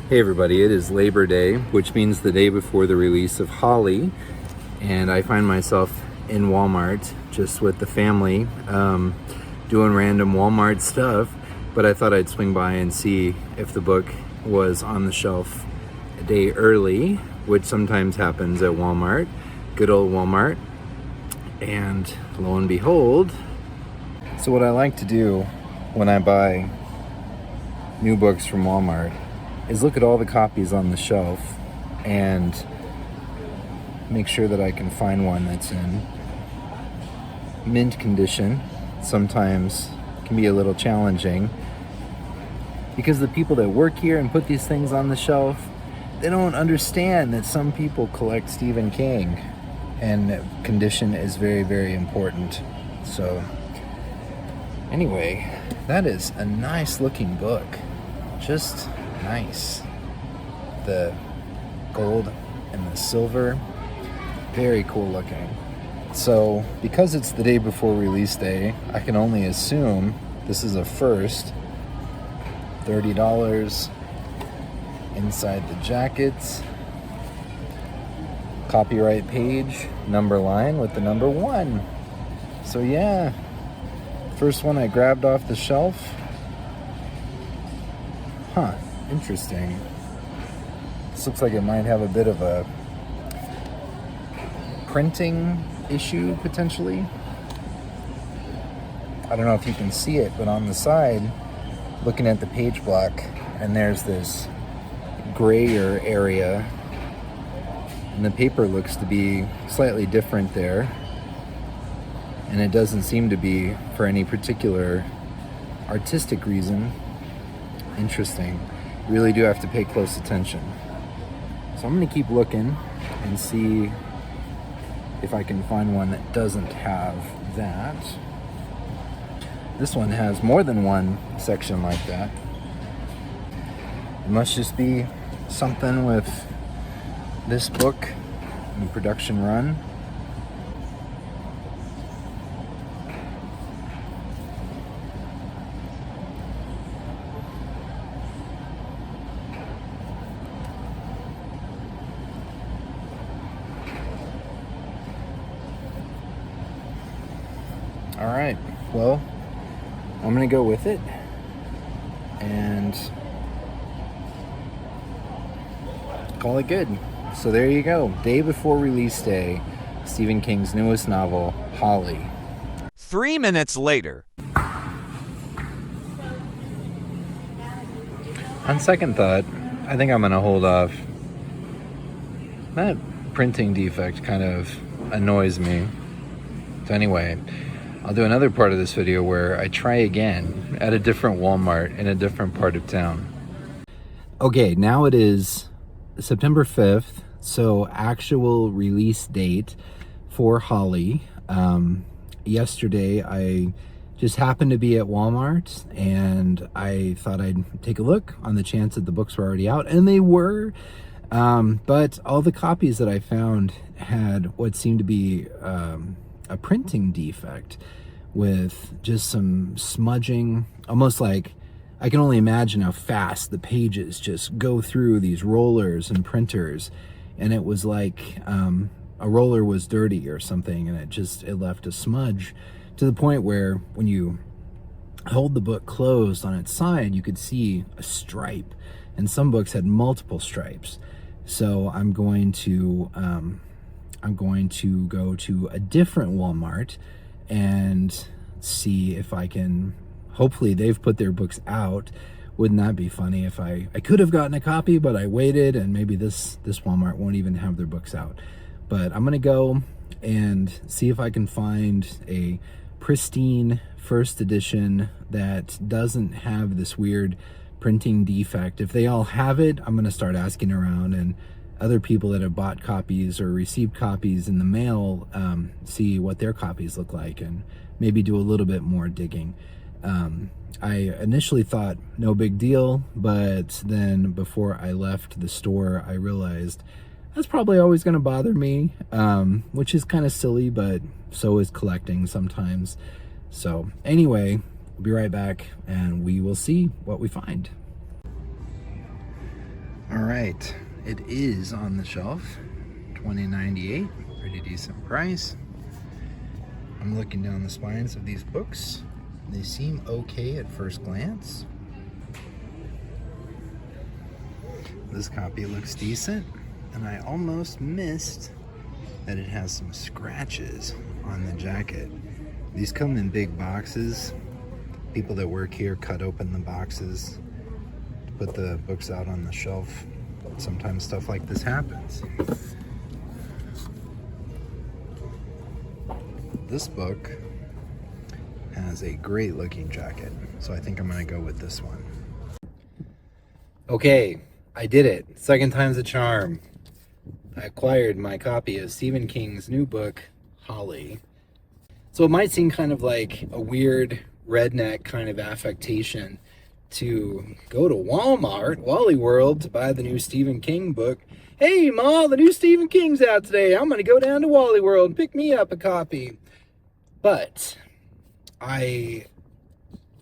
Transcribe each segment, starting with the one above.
Hey everybody, it is Labor Day, which means the day before the release of Holly, and I find myself in Walmart just with the family, doing random Walmart stuff, but I thought I'd swing by and see if the book was on the shelf a day early, which sometimes happens at Walmart, good old Walmart, and lo and behold. So what I like to do when I buy new books from Walmart is look at all the copies on the shelf and make sure that I can find one that's in mint condition. Sometimes it can be a little challenging because the people that work here and put these things on the shelf, they don't understand that some people collect Stephen King and condition is very, very important. So anyway, that is a nice looking book. Just nice. The gold and the silver, very cool looking. So because it's the day before release day, I can only assume this is a first. $30 inside the jackets, copyright page, number line with the number 1. So yeah, first one I grabbed off the shelf. Interesting. This looks like it might have a bit of a printing issue potentially. I don't know if you can see it, but on the side, looking at the page block, and there's this grayer area, and the paper looks to be slightly different there, and it doesn't seem to be for any particular artistic reason. Interesting. Really do have to pay close attention. So I'm going to keep looking and see if I can find one that doesn't have that. This one has more than one section like that. It must just be something with this book and production run. All right, well, I'm gonna go with it and call it good. So there you go, day before release day, Stephen King's newest novel, Holly. 3 minutes later. On second thought, I think I'm gonna hold off. That printing defect kind of annoys me. So anyway, I'll do another part of this video where I try again at a different Walmart in a different part of town. Okay, now it is September 5th, so actual release date for Holly. Yesterday, I just happened to be at Walmart, and I thought I'd take a look on the chance that the books were already out, and they were. But all the copies that I found had what seemed to be a printing defect with just some smudging, almost like I can only imagine how fast the pages just go through these rollers and printers, and it was like a roller was dirty or something, and it left a smudge to the point where when you hold the book closed on its side, you could see a stripe, and some books had multiple stripes. So I'm going to go to a different Walmart and see if I can, hopefully they've put their books out. Wouldn't that be funny if I could have gotten a copy, but I waited, and maybe this Walmart won't even have their books out. But I'm gonna go and see if I can find a pristine first edition that doesn't have this weird printing defect. If they all have it, I'm gonna start asking around, and other people that have bought copies or received copies in the mail, see what their copies look like and maybe do a little bit more digging. I initially thought no big deal, but then before I left the store, I realized that's probably always going to bother me, which is kind of silly, but so is collecting sometimes. So anyway, we'll be right back and we will see what we find. All right, it is on the shelf, $20.98, pretty decent price. I'm looking down the spines of these books. They seem okay at first glance. This copy looks decent, and I almost missed that it has some scratches on the jacket. These come in big boxes. People that work here cut open the boxes to put the books out on the shelf. Sometimes stuff like this happens. This book has a great looking jacket, so I think I'm gonna go with this one. Okay, I did it. Second time's a charm. I acquired my copy of Stephen King's new book, Holly. So it might seem kind of like a weird redneck kind of affectation to go to Wal-Mart, Wally World, to buy the new Stephen King book. Hey, Ma, the new Stephen King's out today. I'm going to go down to Wally World and pick me up a copy. But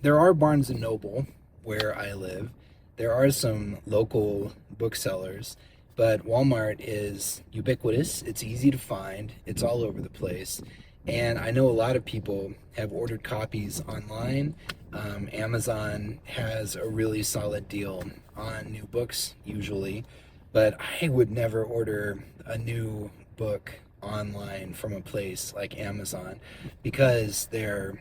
there are Barnes & Noble where I live. There are some local booksellers, but Walmart is ubiquitous. It's easy to find. It's all over the place. And I know a lot of people have ordered copies online. Amazon has a really solid deal on new books usually, but I would never order a new book online from a place like Amazon because they're,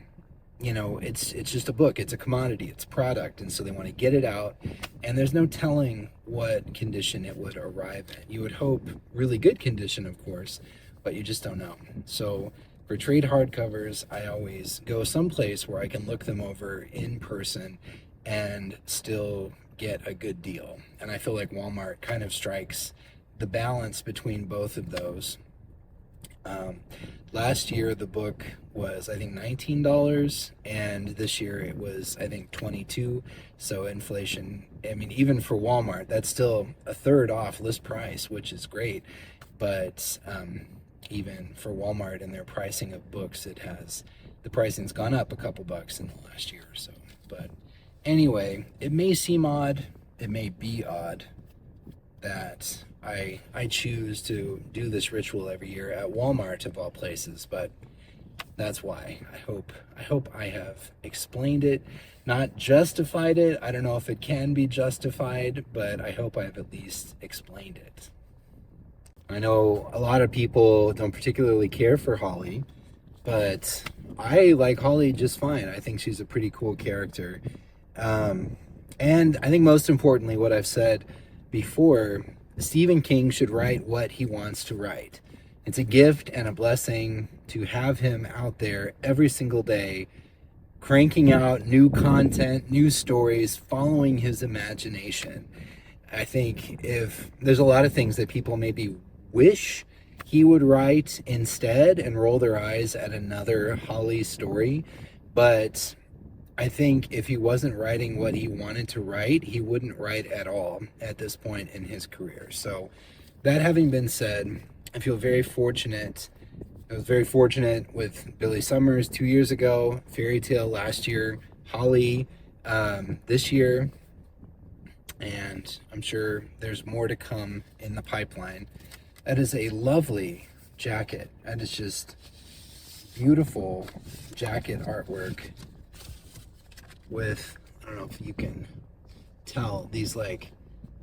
it's just a book. It's a commodity. It's a product. And so they want to get it out. And there's no telling what condition it would arrive in. You would hope really good condition, of course, but you just don't know. So for trade hardcovers, I always go someplace where I can look them over in person and still get a good deal. And I feel like Walmart kind of strikes the balance between both of those. Last year the book was I think $19, and this year it was I think $22. So inflation, I mean, even for Walmart, that's still a third off list price, which is great. But even for Walmart and their pricing of books, the pricing's gone up a couple bucks in the last year or so. But anyway, it may seem odd, it may be odd that I choose to do this ritual every year at Walmart of all places, but that's why. I hope I have explained it, not justified it. I don't know if it can be justified, but I hope I have at least explained it. I know a lot of people don't particularly care for Holly, but I like Holly just fine. I think she's a pretty cool character. And I think most importantly, what I've said before, Stephen King should write what he wants to write. It's a gift and a blessing to have him out there every single day, cranking out new content, new stories, following his imagination. I think if there's a lot of things that people maybe wish he would write instead and roll their eyes at another Holly story, but I think if he wasn't writing what he wanted to write, he wouldn't write at all at this point in his career. So that having been said, I feel very fortunate. I was very fortunate with Billy Summers 2 years ago, Fairy Tale last year, Holly this year, and I'm sure there's more to come in the pipeline. That is a lovely jacket. That is just beautiful jacket artwork with, I don't know if you can tell, these like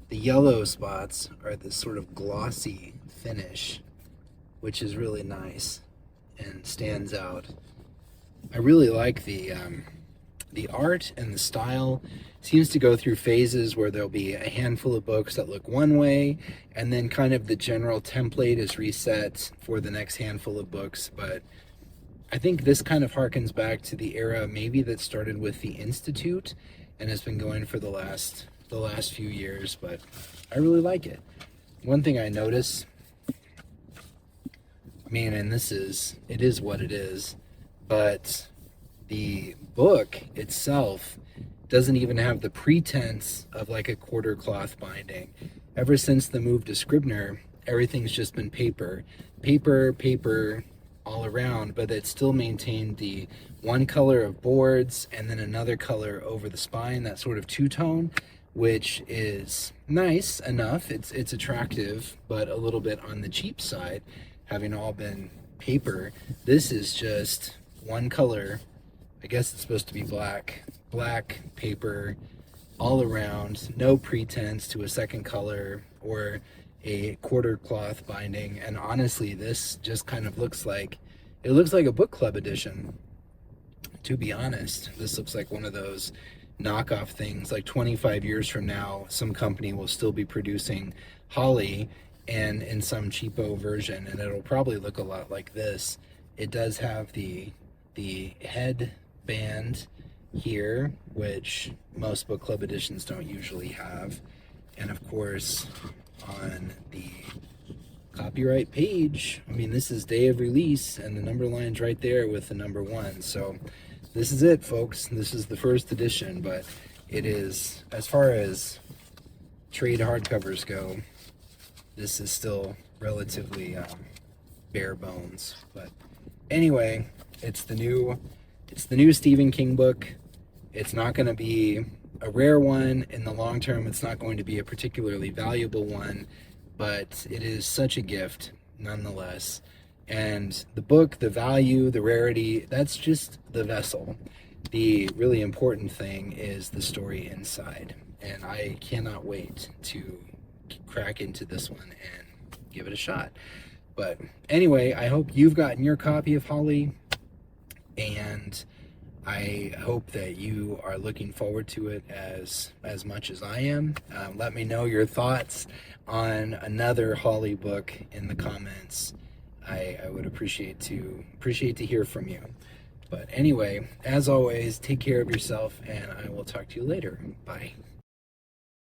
the yellow spots are this sort of glossy finish, which is really nice and stands out. I really like the art and the style. Seems to go through phases where there'll be a handful of books that look one way, and then kind of the general template is reset for the next handful of books. But I think this kind of harkens back to the era maybe that started with the Institute and has been going for the last few years, but I really like it. One thing I notice, I mean, and it is what it is, but the book itself doesn't even have the pretense of like a quarter cloth binding. Ever since the move to Scribner, everything's just been paper all around, but it still maintained the one color of boards and then another color over the spine, that sort of two-tone, which is nice enough. It's attractive, but a little bit on the cheap side, having all been paper. This is just one color. I guess it's supposed to be black paper all around, no pretense to a second color or a quarter cloth binding. And honestly, this just kind of looks like a book club edition. To be honest, this looks like one of those knockoff things. Like 25 years from now, some company will still be producing Holly and in some cheapo version, and it'll probably look a lot like this. It does have the headband here, which most book club editions don't usually have. And of course, on the copyright page, I mean, this is day of release, and the number line's right there with the number 1. So this is it, folks. This is the first edition, but it is, as far as trade hardcovers go, this is still relatively bare bones. But anyway, it's the new Stephen King book. It's not going to be a rare one in the long term. It's not going to be a particularly valuable one, but it is such a gift nonetheless. And the book, the value, the rarity, that's just the vessel. The really important thing is the story inside. And I cannot wait to crack into this one and give it a shot. But anyway, I hope you've gotten your copy of Holly, and I hope that you are looking forward to it as much as I am. Let me know your thoughts on another Holly book in the comments. I would appreciate to hear from you. But anyway, as always, take care of yourself, and I will talk to you later. Bye.